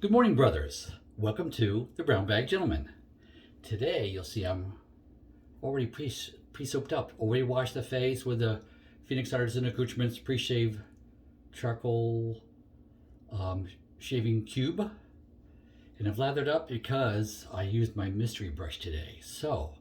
Good morning, brothers. Welcome to the Brown Bag Gentleman. Today, you'll see I'm already pre-soaped up, already washed the face with the Phoenix Artisan Accoutrements pre-shave charcoal shaving cube. And I've lathered up because I used my mystery brush today. So,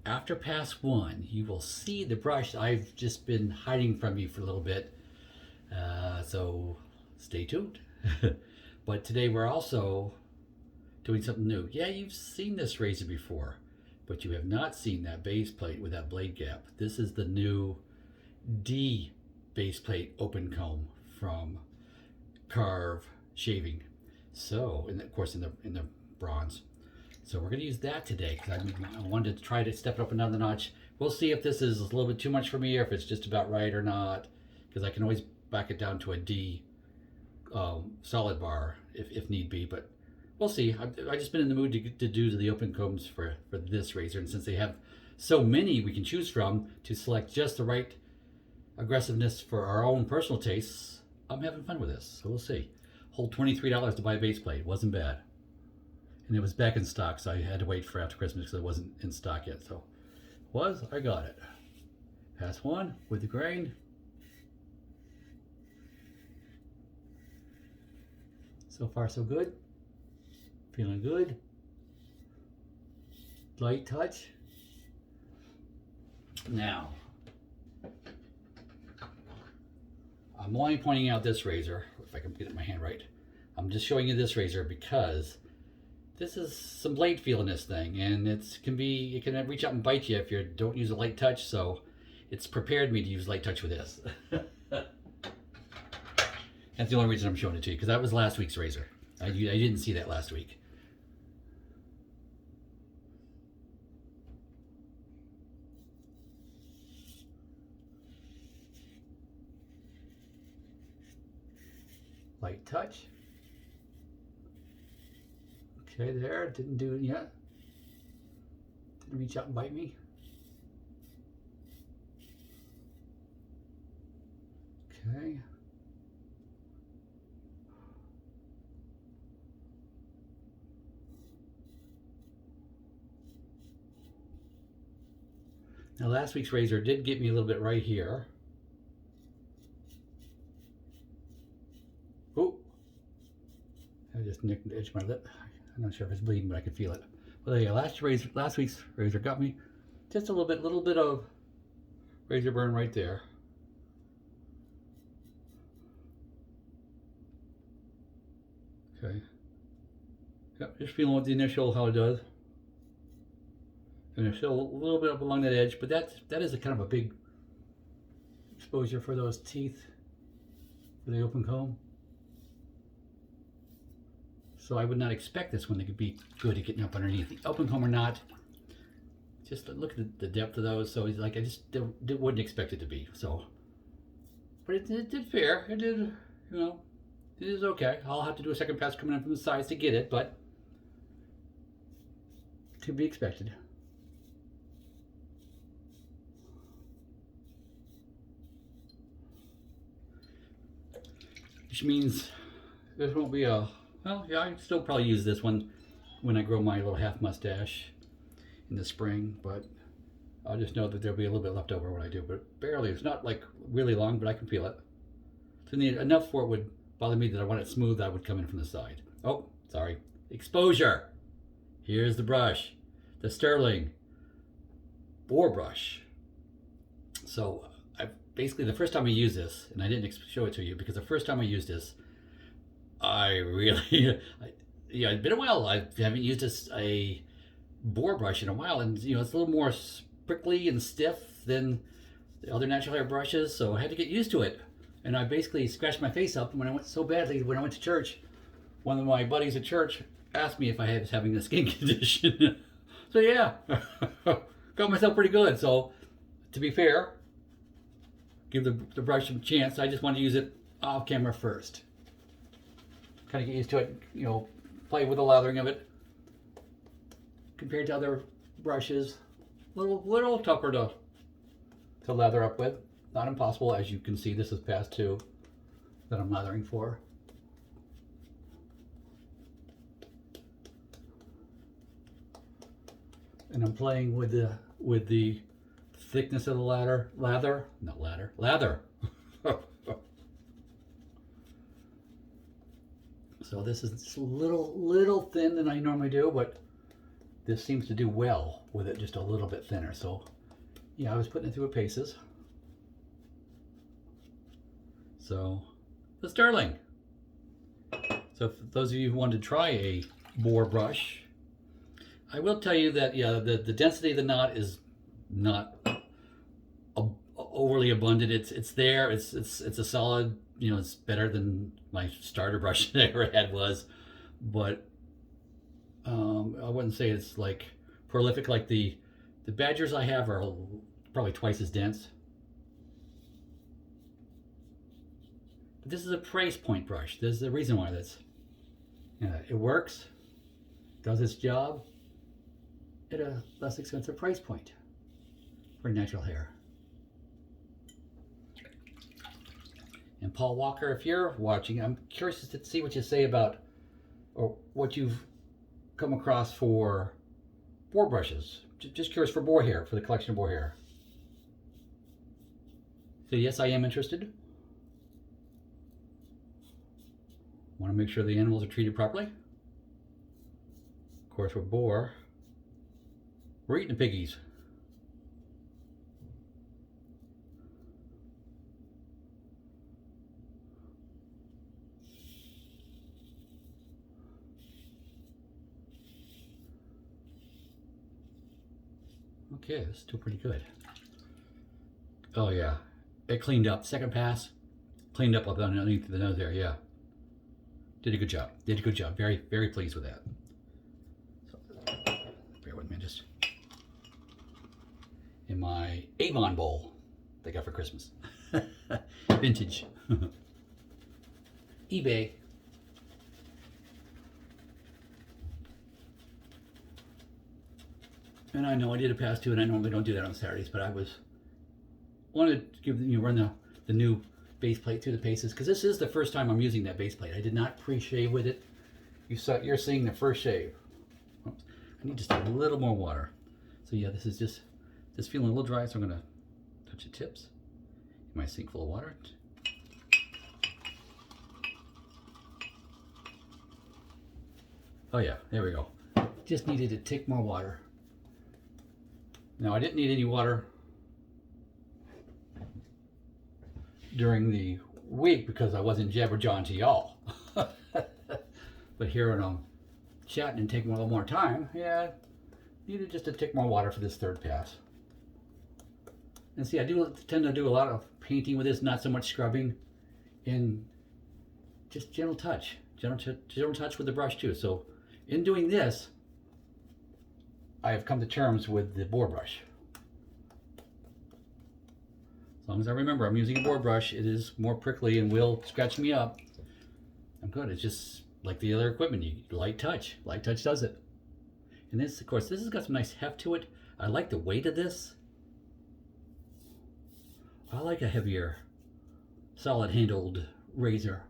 after pass one, you will see the brush I've just been hiding from you for a little bit. So, stay tuned. But today we're also doing something new. Yeah, you've seen this razor before, but you have not seen that base plate with that blade gap. This is the new D base plate open comb from Karve Shaving. So, and of course in the bronze. So we're going to use that today because I wanted to try to step it up another notch. We'll see if this is a little bit too much for me or if it's just about right or not, because I can always back it down to a D solid bar if need be, but we'll see. I've just been in the mood to do the open combs for this razor, and since they have so many we can choose from to select just the right aggressiveness for our own personal tastes, I'm having fun with this. So we'll see. Whole $23 to buy a base plate. Wasn't bad. And it was back in stock, so I had to wait for after Christmas because it wasn't in stock yet. So I got it. Pass one with the grain. So far, so good. Feeling good. Light touch. Now, I'm only pointing out this razor, if I can get it in my hand right. I'm just showing you this razor because this is some blade feel in this thing, and it can reach out and bite you if you don't use a light touch, so it's prepared me to use light touch with this. That's the only reason I'm showing it to you, because that was last week's razor. I didn't see that last week. Light touch. Okay, there, didn't do it yet. Didn't reach out and bite me. Okay. Now last week's razor did get me a little bit right here. Oh, I just nicked the edge of my lip. I'm not sure if it's bleeding, but I can feel it. Well, yeah, last week's razor got me just a little bit of razor burn right there. Okay. Yep, just feeling what the initial how it does. And there's still a little bit up along that edge, but that is a kind of a big exposure for those teeth for the open comb. So I would not expect this one to be good at getting up underneath the open comb or not. Just look at the depth of those. So it's like I just wouldn't expect it to be. So, but it did fare. It did, it is okay. I'll have to do a second pass coming in from the sides to get it, but to be expected. Which means this won't be a, well, yeah, I still probably use this one when I grow my little half mustache in the spring, but I'll just know that there'll be a little bit left over when I do, but barely. It's not like really long, but I can feel it. So enough for it would bother me that I want it smooth, I would come in from the side. Oh, sorry. Exposure. Here's the brush. The Sterling boar brush. So basically the first time I used this, and I didn't show it to you because the first time I used this, I really, it's been a while. I haven't used a boar brush in a while, and it's a little more prickly and stiff than the other natural hair brushes, so I had to get used to it. And I basically scratched my face up when I went so badly when I went to church. One of my buddies at church asked me if I was having a skin condition. So yeah, got myself pretty good. So to be fair, give the brush some chance. I just wanted to use it off camera first. Kind of get used to it, play with the lathering of it. Compared to other brushes, little tougher to lather up with. Not impossible, as you can see. This is pass 2 that I'm lathering for. and I'm playing with the thickness of the lather. So this is a little thin than I normally do, but this seems to do well with it just a little bit thinner. So yeah, I was putting it through at paces. So the Sterling. So for those of you who want to try a boar brush, I will tell you that yeah, the density of the knot is not overly abundant. It's there. It's a solid. You know, it's better than my starter brush that I ever had was, but I wouldn't say it's like prolific. Like the Badgers I have are probably twice as dense. But this is a price point brush. There's a reason why that's. Yeah, it works, does its job at a less expensive price point for natural hair. And Paul Walker, if you're watching, I'm curious to see what you say about, or what you've come across for boar brushes. Just curious for boar hair, for the collection of boar hair. So yes, I am interested. Want to make sure the animals are treated properly. Of course, with boar, we're eating the piggies. Okay, this is still pretty good. Oh yeah, it cleaned up. Second pass, cleaned up underneath the nose there. Yeah, did a good job. Did a good job. Very, very pleased with that. So, bear with me, just in my Avon bowl they got for Christmas. Vintage. eBay. And I know I did a pass too, and I normally don't do that on Saturdays, but I wanted to give run the new base plate through the paces, because this is the first time I'm using that base plate. I did not pre-shave with it. You're seeing the first shave. Oops. I need just a little more water. So yeah, this is just feeling a little dry, so I'm gonna touch the tips. My sink full of water. Oh yeah, there we go. Just needed a tick more water. Now, I didn't need any water during the week because I wasn't jabberjawing to y'all. But here when I'm chatting and taking a little more time, yeah, needed just a tick more water for this third pass. And see, I do tend to do a lot of painting with this, not so much scrubbing, and just gentle touch with the brush too. So in doing this, I have come to terms with the boar brush. As long as I remember I'm using a boar brush, it is more prickly and will scratch me up. I'm good. It's just like the other equipment. Light touch does it. And this, of course, this has got some nice heft to it. I like the weight of this. I like a heavier, solid handled razor.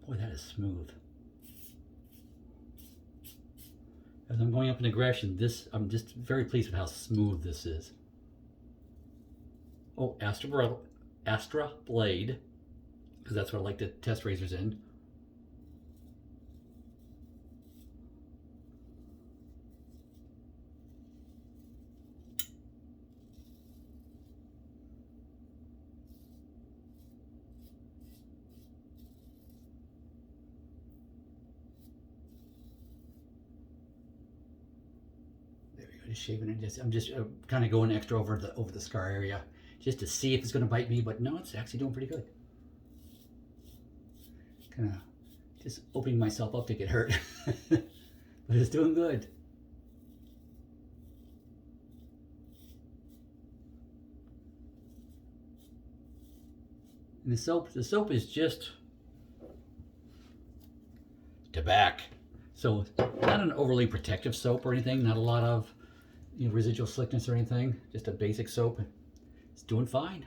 Boy, that is smooth. As I'm going up in aggression, I'm just very pleased with how smooth this is. Oh, Astra blade, because that's what I like to test razors in. Just shaving it. I'm just kind of going extra over the scar area, just to see if it's going to bite me. But no, it's actually doing pretty good. Kind of just opening myself up to get hurt, but it's doing good. And the soap is just Tabac. So not an overly protective soap or anything. Not a lot of residual slickness or anything, just a basic soap. It's doing fine.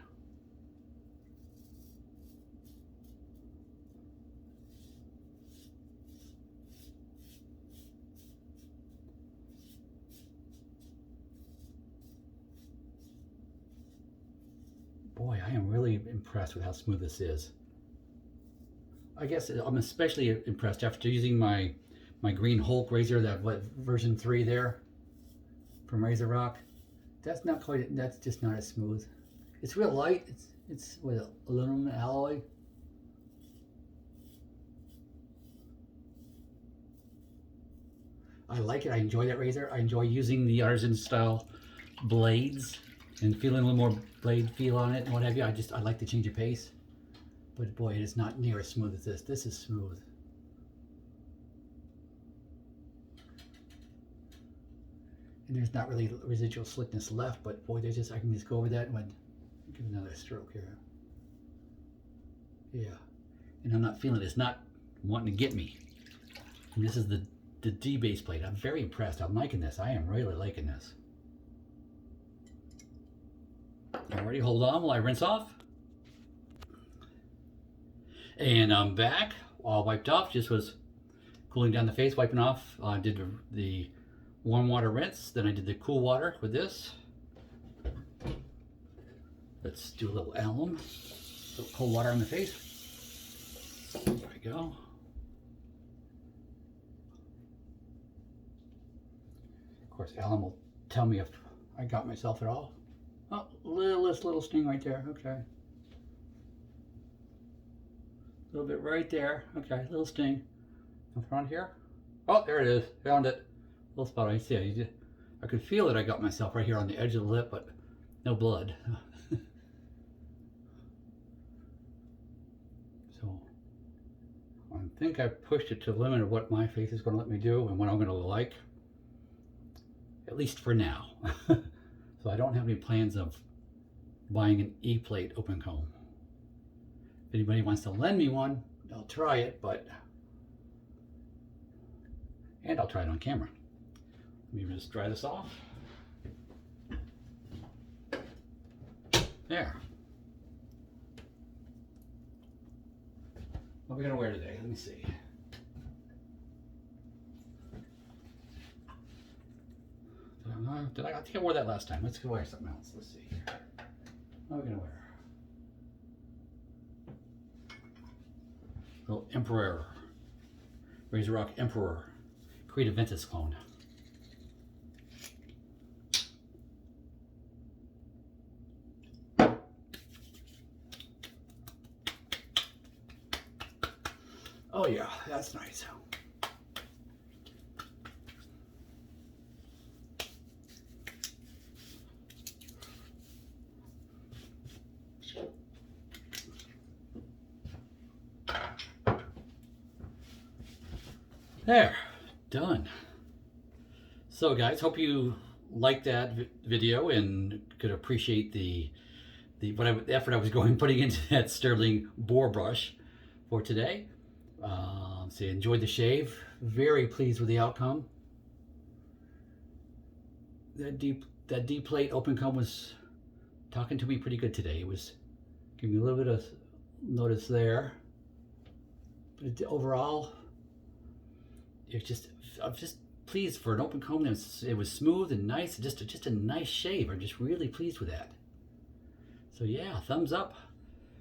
I am really impressed with how smooth this is. I guess I'm especially impressed after using my Green Hulk razor, that version 3 there from Razorock. That's not quite, that's just not as smooth. It's real light. It's with aluminum alloy. I like it. I enjoy that razor. I enjoy using the artisan style blades and feeling a little more blade feel on it and what have you. I like the change of pace. But boy, it is not near as smooth as this. This is smooth. And there's not really residual slickness left, but boy, there's just, I can just go over that and give another stroke here. Yeah. And I'm not feeling it. It's not wanting to get me. And this is the D base plate. I'm very impressed. I'm liking this. I am really liking this. Alrighty, hold on while I rinse off. And I'm back, all wiped off. Just was cooling down the face, wiping off. I did the warm water rinse, then I did the cool water with this. Let's do a little alum. A little cold water on the face. There we go. Of course, alum will tell me if I got myself at all. Oh, little sting right there. Okay. A little bit right there. Okay, little sting. In front here. Oh, there it is. Found it. Little spot I see. I could feel that I got myself right here on the edge of the lip, but no blood. So I think I pushed it to the limit of what my face is going to let me do and what I'm going to like. At least for now. So I don't have any plans of buying an E-plate open comb. If anybody wants to lend me one, I'll try it, and I'll try it on camera. Let me just dry this off. There. What are we gonna wear today? Let me see. I think I wore that last time. Let's go wear something else. Let's see here. What are we gonna wear? Little Emperor. Razorock Emperor. Creative Ventus clone. Oh yeah, that's nice. There, done. So guys, hope you liked that video and could appreciate the effort I was putting into that sterling boar brush for today. So enjoyed the shave. Very pleased with the outcome. That D plate open comb was talking to me pretty good today. It was giving me a little bit of notice there, but overall, I'm just pleased for an open comb. It was smooth and nice, just a nice shave. I'm just really pleased with that. So yeah, thumbs up.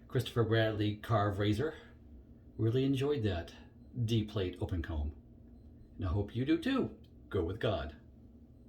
Christopher Bradley Karve razor. Really enjoyed that D plate open comb, and I hope you do too. Go with God.